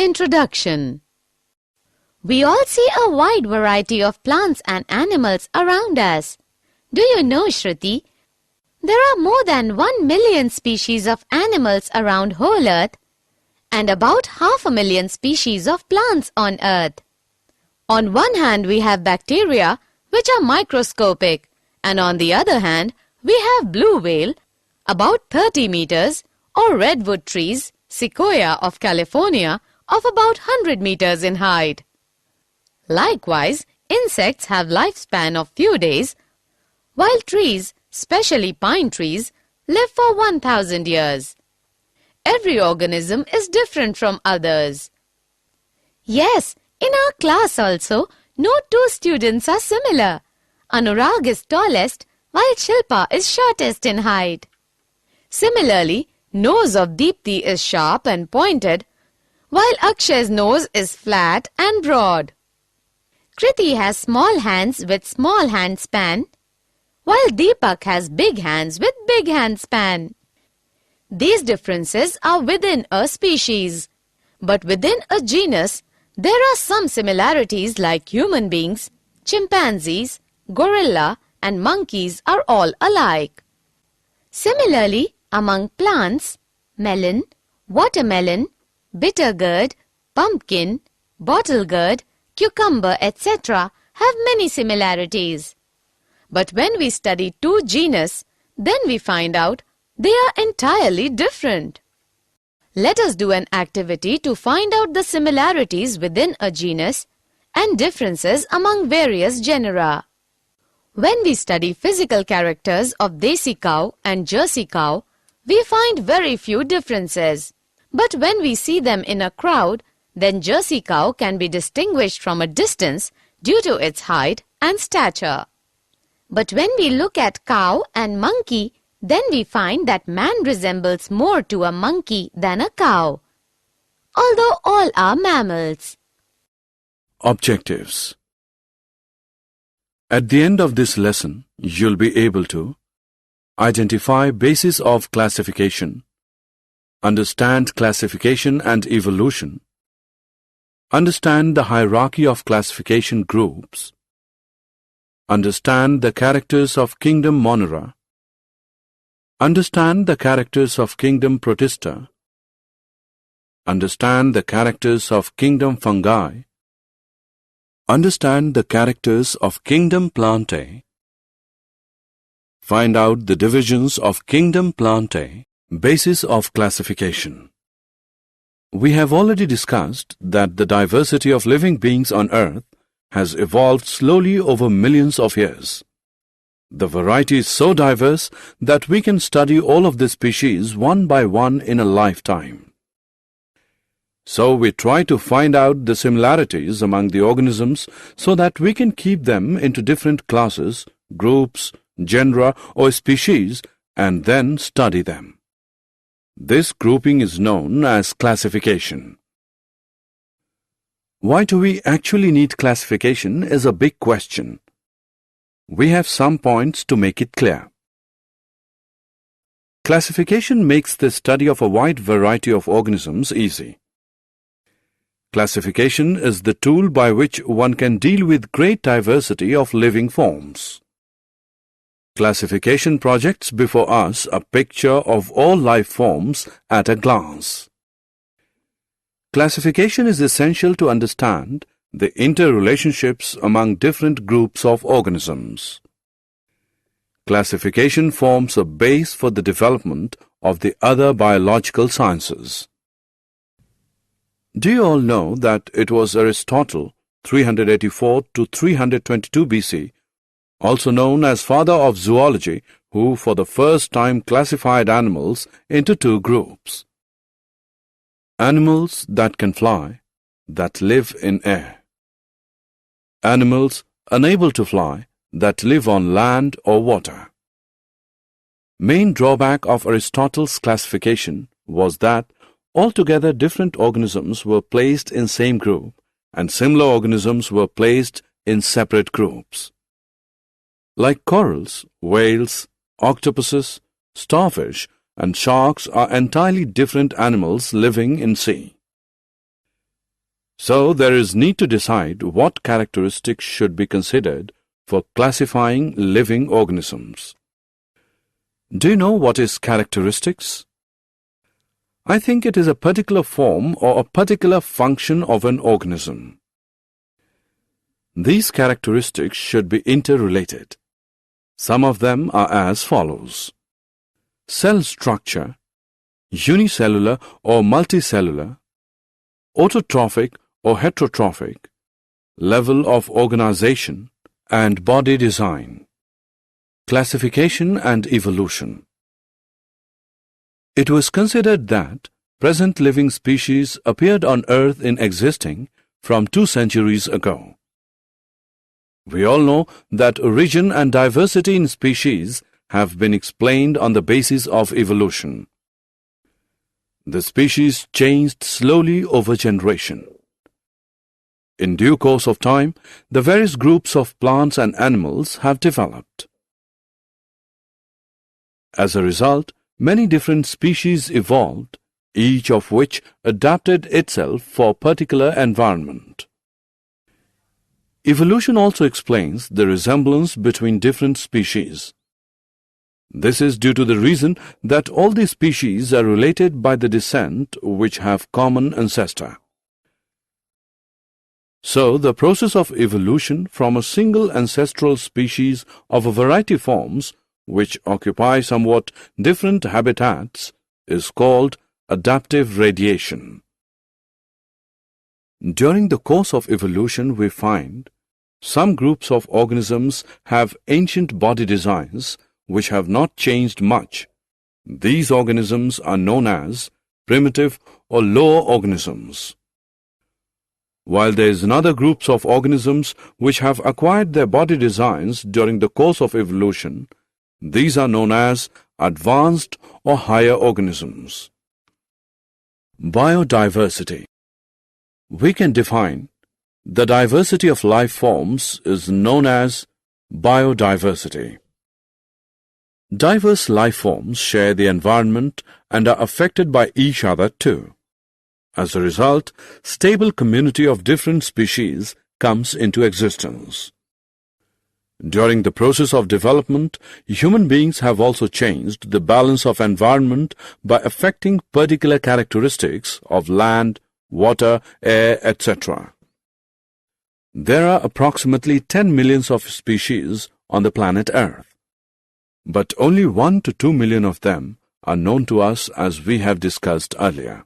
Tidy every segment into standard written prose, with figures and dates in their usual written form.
Introduction. We all see a wide variety of plants and animals around us. Do you know, Shruti? There are more than 1 million species of animals around whole Earth and about 500,000 species of plants on Earth. On one hand, we have bacteria, which are microscopic, and on the other hand, we have blue whale, about 30 meters, or redwood trees, sequoia of California, of about 100 meters in height. Likewise, insects have lifespan of few days, while trees, especially pine trees, live for 1,000 years. Every organism is different from others. Yes, in our class also, no two students are similar. Anurag is tallest, while Shilpa is shortest in height. Similarly, nose of Deepthi is sharp and pointed, while Akshay's nose is flat and broad. Kriti has small hands with small hand span, while Deepak has big hands with big hand span. These differences are within a species, but within a genus, there are some similarities like human beings, chimpanzees, gorilla, and monkeys are all alike. Similarly, among plants, melon, watermelon, bitter gourd, pumpkin, bottle gourd, cucumber, etc. have many similarities. But when we study two genus, then we find out they are entirely different. Let us do an activity to find out the similarities within a genus and differences among various genera. When we study physical characters of Desi cow and Jersey cow, we find very few differences. But when we see them in a crowd, then Jersey cow can be distinguished from a distance due to its height and stature. But when we look at cow and monkey, then we find that man resembles more to a monkey than a cow, although all are mammals. Objectives. At the end of this lesson, you'll be able to identify basis of classification, understand classification and evolution, understand the hierarchy of classification groups, understand the characters of kingdom Monera, understand the characters of kingdom Protista, understand the characters of kingdom Fungi, understand the characters of kingdom Plantae, find out the divisions of kingdom Plantae, basis of classification. We have already discussed that the diversity of living beings on Earth has evolved slowly over millions of years. The variety is so diverse that we can study all of the species one by one in a lifetime. So we try to find out the similarities among the organisms so that we can keep them into different classes, groups, genera or species and then study them. This grouping is known as classification. Why do we actually need classification is a big question. We have some points to make it clear. Classification makes the study of a wide variety of organisms easy. Classification is the tool by which one can deal with great diversity of living forms. Classification projects before us a picture of all life forms at a glance. Classification is essential to understand the interrelationships among different groups of organisms. Classification forms a base for the development of the other biological sciences. Do you all know that it was Aristotle, 384 to 322 BC, also known as father of zoology, who for the first time classified animals into two groups? Animals that can fly, that live in air. Animals unable to fly, that live on land or water. Main drawback of Aristotle's classification was that altogether different organisms were placed in same group and similar organisms were placed in separate groups. Like corals, whales, octopuses, starfish, and sharks are entirely different animals living in sea. So there is need to decide what characteristics should be considered for classifying living organisms. Do you know what is characteristics? I think it is a particular form or a particular function of an organism. These characteristics should be interrelated. Some of them are as follows: cell structure, unicellular or multicellular, autotrophic or heterotrophic, level of organization, and body design. Classification and evolution. It was considered that present living species appeared on Earth in existing from 2 centuries ago. We all know that origin and diversity in species have been explained on the basis of evolution. The species changed slowly over generation. In due course of time, the various groups of plants and animals have developed. As a result, many different species evolved, each of which adapted itself for a particular environment. Evolution also explains the resemblance between different species. This is due to the reason that all these species are related by the descent which have common ancestor. So, the process of evolution from a single ancestral species of a variety forms which occupy somewhat different habitats is called adaptive radiation. During the course of evolution, we find some groups of organisms have ancient body designs which have not changed much. These organisms are known as primitive or lower organisms. While there is another groups of organisms which have acquired their body designs during the course of evolution, these are known as advanced or higher organisms. Biodiversity. We can define the diversity of life forms is known as biodiversity. Diverse life forms share the environment and are affected by each other too. As a result, stable community of different species comes into existence. During the process of development, human beings have also changed the balance of environment by affecting particular characteristics of land, water, air, etc. There are approximately 10 million of species on the planet Earth, but only 1 to 2 million of them are known to us, as we have discussed earlier.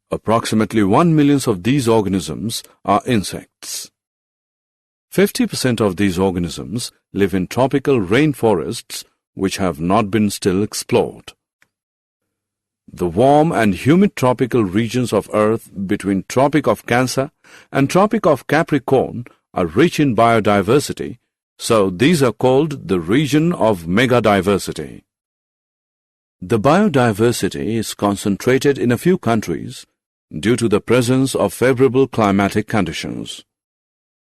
Approximately 1 million of these organisms are insects. 50% of these organisms live in tropical rainforests which have not been still explored. The warm and humid tropical regions of Earth between Tropic of Cancer and Tropic of Capricorn are rich in biodiversity, so these are called the region of megadiversity. The biodiversity is concentrated in a few countries due to the presence of favorable climatic conditions.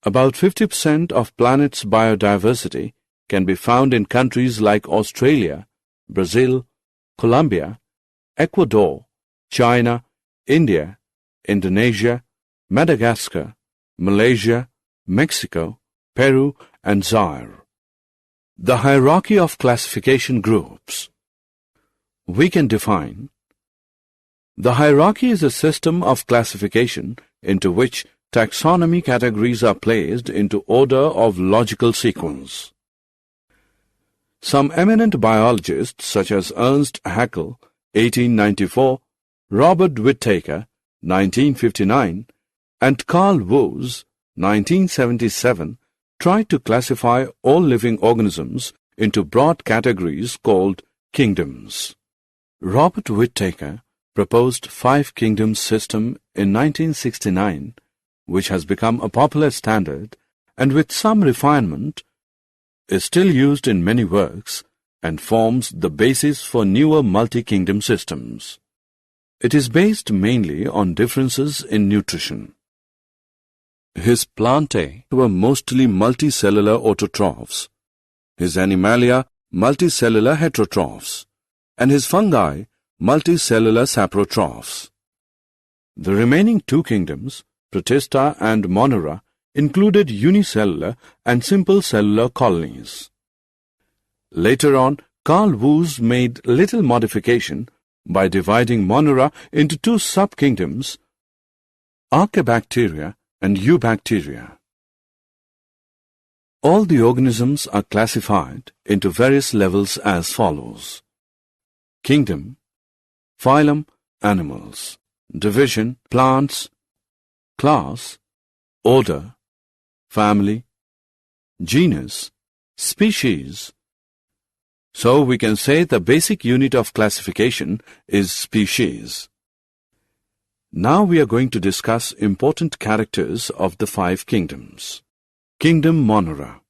About 50% of planet's biodiversity can be found in countries like Australia, Brazil, Colombia, Ecuador, China, India, Indonesia, Madagascar, Malaysia, Mexico, Peru, and Zaire. The hierarchy of classification groups. We can define: the hierarchy is a system of classification into which taxonomy categories are placed into order of logical sequence. Some eminent biologists such as Ernst Haeckel, 1894, Robert Whittaker, 1959, and Carl Woese, 1977, tried to classify all living organisms into broad categories called kingdoms. Robert Whittaker proposed 5 kingdoms system in 1969, which has become a popular standard and with some refinement is still used in many works and forms the basis for newer multi-kingdom systems. It is based mainly on differences in nutrition. His plantae were mostly multicellular autotrophs, his animalia multicellular heterotrophs, and his fungi multicellular saprotrophs. The remaining two kingdoms, Protista and Monera, included unicellular and simple cellular colonies. Later on, Carl Woese made little modification by dividing Monera into two sub-kingdoms, Archaebacteria and Eubacteria. All the organisms are classified into various levels as follows: kingdom, phylum, animals; division, plants; class, order; family; genus, species. So we can say the basic unit of classification is species. Now we are going to discuss important characters of the five kingdoms. Kingdom Monera.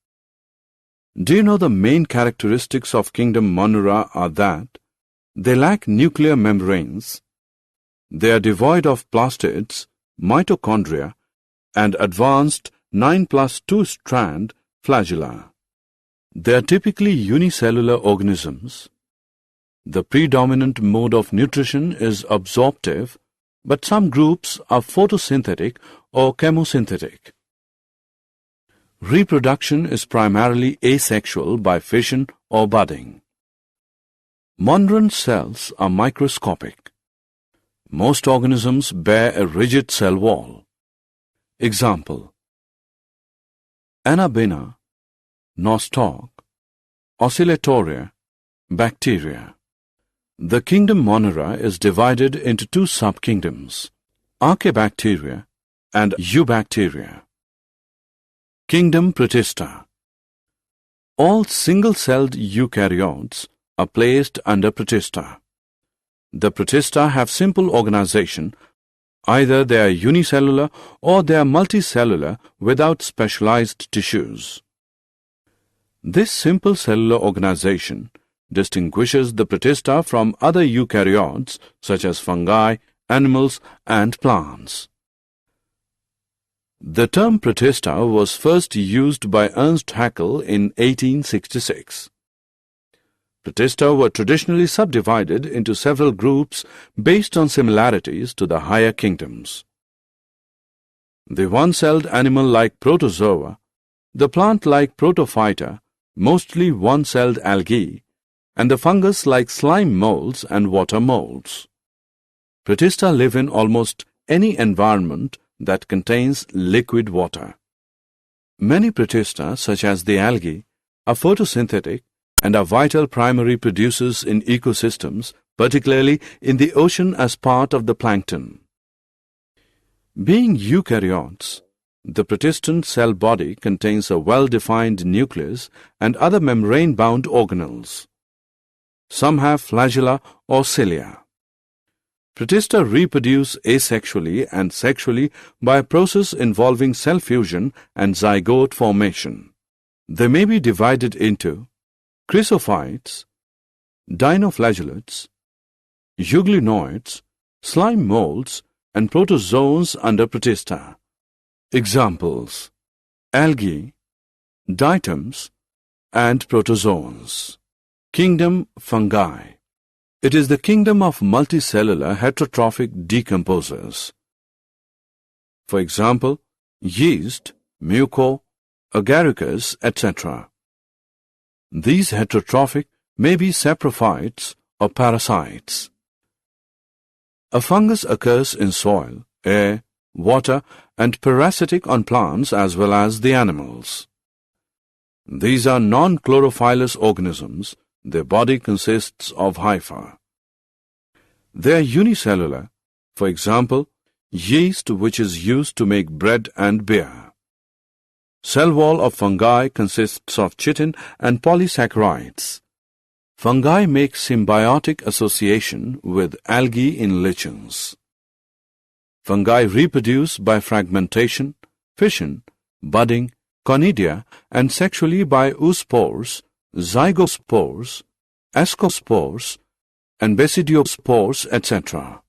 Do you know the main characteristics of Kingdom Monera are that they lack nuclear membranes, they are devoid of plastids, mitochondria, and advanced 9+2 strand flagella. They are typically unicellular organisms. The predominant mode of nutrition is absorptive, but some groups are photosynthetic or chemosynthetic. Reproduction is primarily asexual by fission or budding. Moneran cells are microscopic. Most organisms bear a rigid cell wall. Example: Anabaena, nostoc, oscillatoria, bacteria. The kingdom Monera is divided into two sub-kingdoms, Archaebacteria and Eubacteria. Kingdom Protista. All single-celled eukaryotes are placed under Protista. The Protista have simple organization. Either they are unicellular or they are multicellular without specialized tissues. This simple cellular organization distinguishes the Protista from other eukaryotes such as fungi, animals, and plants. The term Protista was first used by Ernst Haeckel in 1866. Protista were traditionally subdivided into several groups based on similarities to the higher kingdoms. The one-celled animal-like protozoa, the plant-like protophyta, mostly one-celled algae, and the fungus-like slime molds and water molds. Protista live in almost any environment that contains liquid water. Many Protista, such as the algae, are photosynthetic and are vital primary producers in ecosystems, particularly in the ocean as part of the plankton. Being eukaryotes, the protestant cell body contains a well-defined nucleus and other membrane-bound organelles. Some have flagella or cilia. Protista reproduce asexually and sexually by a process involving cell fusion and zygote formation. They may be divided into chrysophytes, dinoflagellates, euglenoids, slime molds, and protozoans under Protista. Examples: algae, diatoms, and protozoans. Kingdom Fungi. It is the kingdom of multicellular heterotrophic decomposers. For example, yeast, muco, agaricus, etc. These heterotrophic may be saprophytes or parasites. A fungus occurs in soil, air, water, and parasitic on plants as well as the animals. These are non-chlorophyllous organisms. Their body consists of hypha. They are unicellular, for example, yeast, which is used to make bread and beer. Cell wall of fungi consists of chitin and polysaccharides. Fungi make symbiotic association with algae in lichens. Fungi reproduce by fragmentation, fission, budding, conidia, and sexually by oospores, zygospores, ascospores, and basidiospores, etc.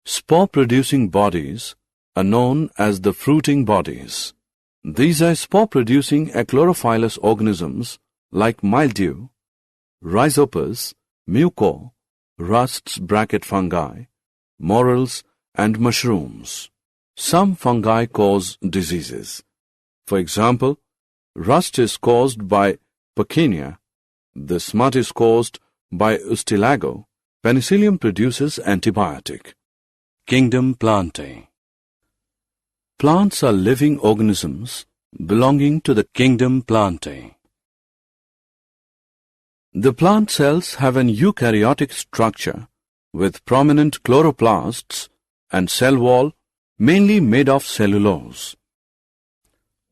Spore-producing bodies are known as the fruiting bodies. These are spore-producing achlorophyllous organisms like mildew, rhizopus, muco, rusts bracket fungi, morels, and mushrooms. Some fungi cause diseases. For example, rust is caused by Puccinia, the smut is caused by Ustilago, penicillium produces antibiotic. Kingdom Plantae. Plants are living organisms belonging to the kingdom Plantae. The plant cells have an eukaryotic structure with prominent chloroplasts and cell wall mainly made of cellulose.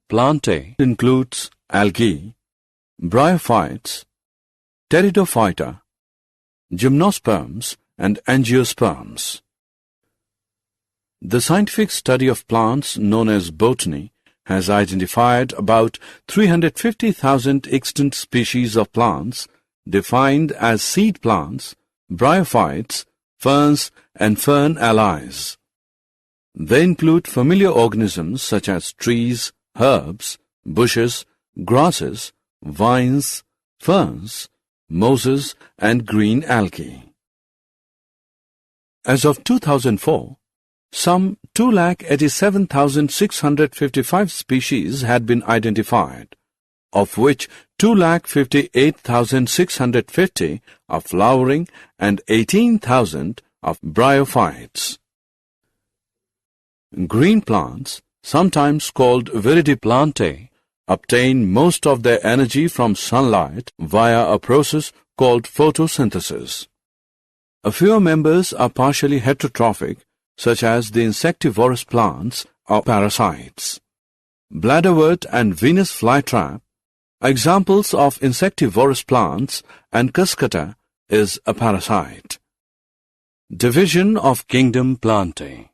Plantae includes algae, bryophytes, pteridophyta, gymnosperms and angiosperms. The scientific study of plants known as botany has identified about 350,000 extant species of plants defined as seed plants, bryophytes, ferns and fern allies. They include familiar organisms such as trees, herbs, bushes, grasses, vines, ferns, mosses and green algae. As of 2004, some 2,87,655 species had been identified, of which 2,58,650 are flowering and 18,000 of bryophytes. Green plants, sometimes called viridiplantae, obtain most of their energy from sunlight via a process called photosynthesis. A few members are partially heterotrophic, such as the insectivorous plants or parasites. Bladderwort and Venus flytrap are examples of insectivorous plants, and Cuscuta is a parasite. Division of Kingdom Plantae.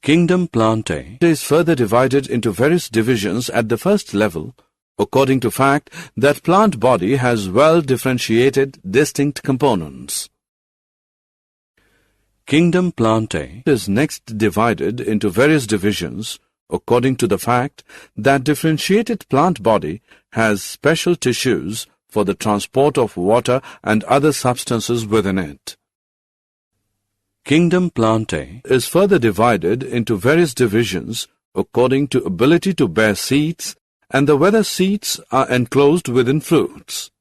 Kingdom Plantae is further divided into various divisions at the first level, according to fact that plant body has well-differentiated distinct components. Kingdom Plantae is next divided into various divisions according to the fact that differentiated plant body has special tissues for the transport of water and other substances within it. Kingdom Plantae is further divided into various divisions according to ability to bear seeds and the whether seeds are enclosed within fruits.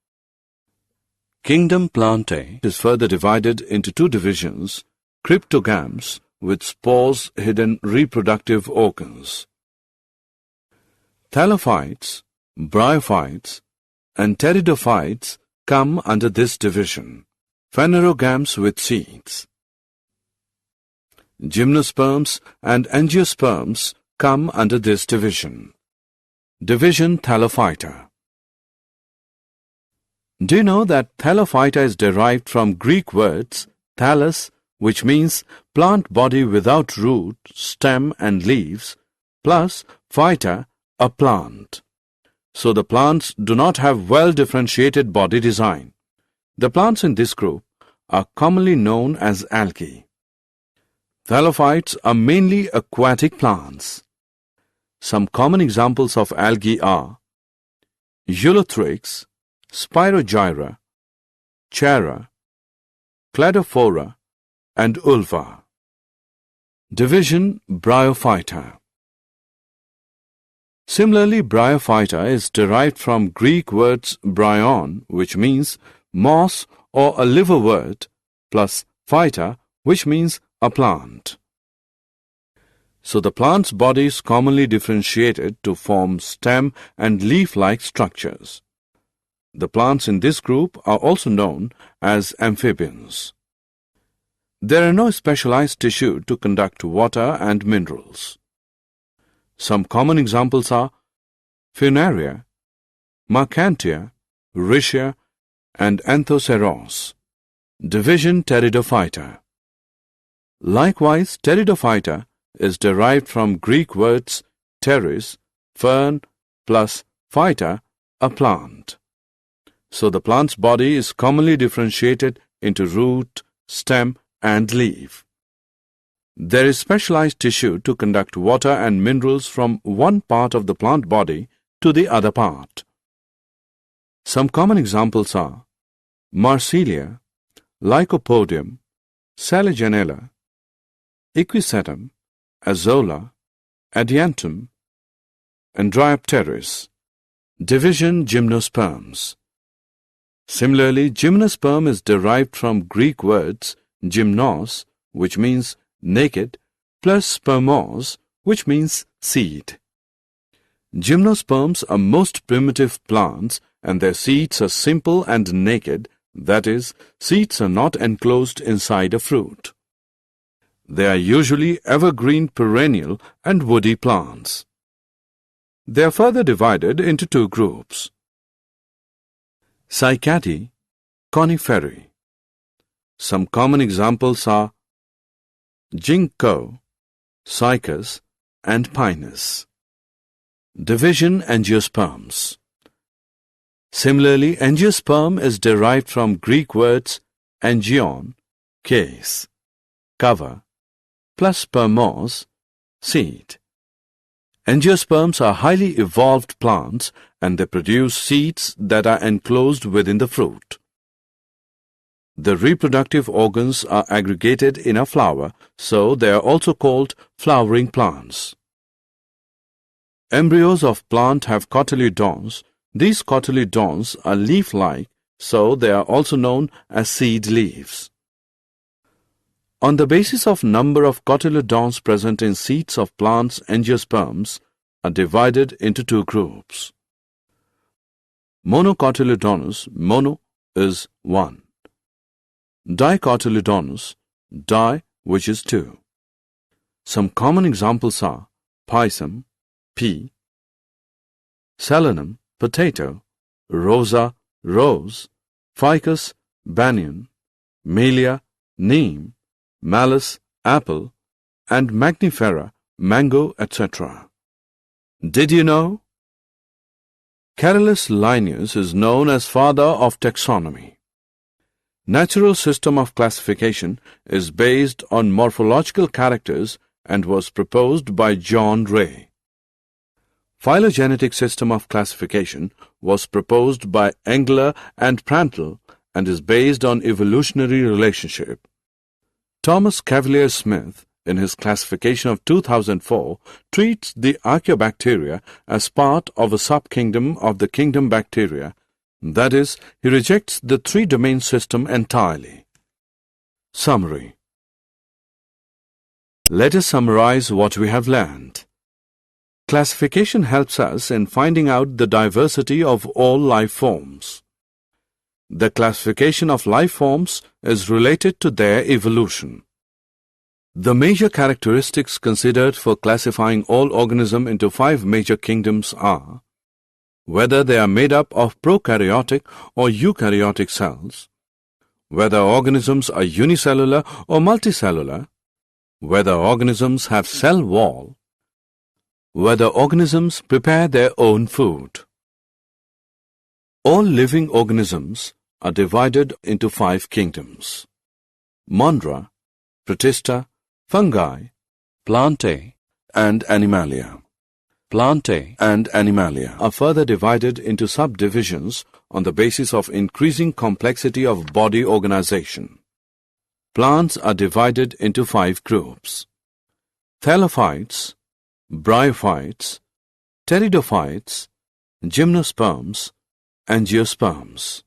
Kingdom Plantae is further divided into two divisions, cryptogams with spores hidden reproductive organs. Thallophytes, bryophytes, and pteridophytes come under this division. Phanerogams with seeds. Gymnosperms and angiosperms come under this division. Division Thallophyta. Do you know that Thallophyta is derived from Greek words thallus, which means plant body without root, stem and leaves, plus phyta, a plant. So the plants do not have well-differentiated body design. The plants in this group are commonly known as algae. Thallophytes are mainly aquatic plants. Some common examples of algae are Eulothrix, Spirogyra, Chara, Cladophora, and Ulva. Division Bryophyta. Similarly, Bryophyta is derived from Greek words bryon, which means moss or a liverwort, plus phyta, which means a plant. So the plant's body is commonly differentiated to form stem and leaf-like structures. The plants in this group are also known as amphibians. There are no specialized tissue to conduct water and minerals. Some common examples are Funaria, Marcantia, Rhytia, and Anthoceros. Division Pteridophyta. Likewise, Pteridophyta is derived from Greek words pteris, fern, plus phyta, a plant. So the plant's body is commonly differentiated into root, stem, and leaf. There is specialized tissue to conduct water and minerals from one part of the plant body to the other part. Some common examples are Marsilia, Lycopodium, Saligenella, Equisetum, Azolla, Adiantum, and Dryopteris. Division Gymnosperms. Similarly, gymnosperm is derived from Greek words gymnos, which means naked, plus spermos, which means seed. Gymnosperms are most primitive plants and their seeds are simple and naked, that is, seeds are not enclosed inside a fruit. They are usually evergreen perennial and woody plants. They are further divided into two groups: Cycadae, Coniferae. Some common examples are ginkgo, cycas, and pinus. Division Angiosperms. Similarly, angiosperm is derived from Greek words angion, case, cover, plus spermos, seed. Angiosperms are highly evolved plants and they produce seeds that are enclosed within the fruit. The reproductive organs are aggregated in a flower, so they are also called flowering plants. Embryos of plant have cotyledons. These cotyledons are leaf-like, so they are also known as seed leaves. On the basis of number of cotyledons present in seeds of plants, angiosperms are divided into two groups. Monocotyledonous, mono is 1. Dicotyledonous, di, which is 2. Some common examples are pisum, pea, solanum, potato, rosa, rose, ficus, banyan, melia, neem, malus, apple, and magnifera, mango, etc. Did you know? Carolus Linnaeus is known as father of taxonomy. Natural system of classification is based on morphological characters and was proposed by John Ray. Phylogenetic system of classification was proposed by Engler and Prantl and is based on evolutionary relationship. Thomas Cavalier Smith, in his classification of 2004, treats the Archaeobacteria as part of a subkingdom of the kingdom Bacteria. That is, he rejects the three-domain system entirely. Summary. Let us summarize what we have learned. Classification helps us in finding out the diversity of all life forms. The classification of life forms is related to their evolution. The major characteristics considered for classifying all organisms into 5 major kingdoms are whether they are made up of prokaryotic or eukaryotic cells, whether organisms are unicellular or multicellular, whether organisms have cell wall, whether organisms prepare their own food. All living organisms are divided into 5 kingdoms: Monera, Protista, Fungi, Plantae, and Animalia. Plantae and Animalia are further divided into subdivisions on the basis of increasing complexity of body organization. Plants are divided into 5 groups: Thallophytes, Bryophytes, Pteridophytes, Gymnosperms, Angiosperms.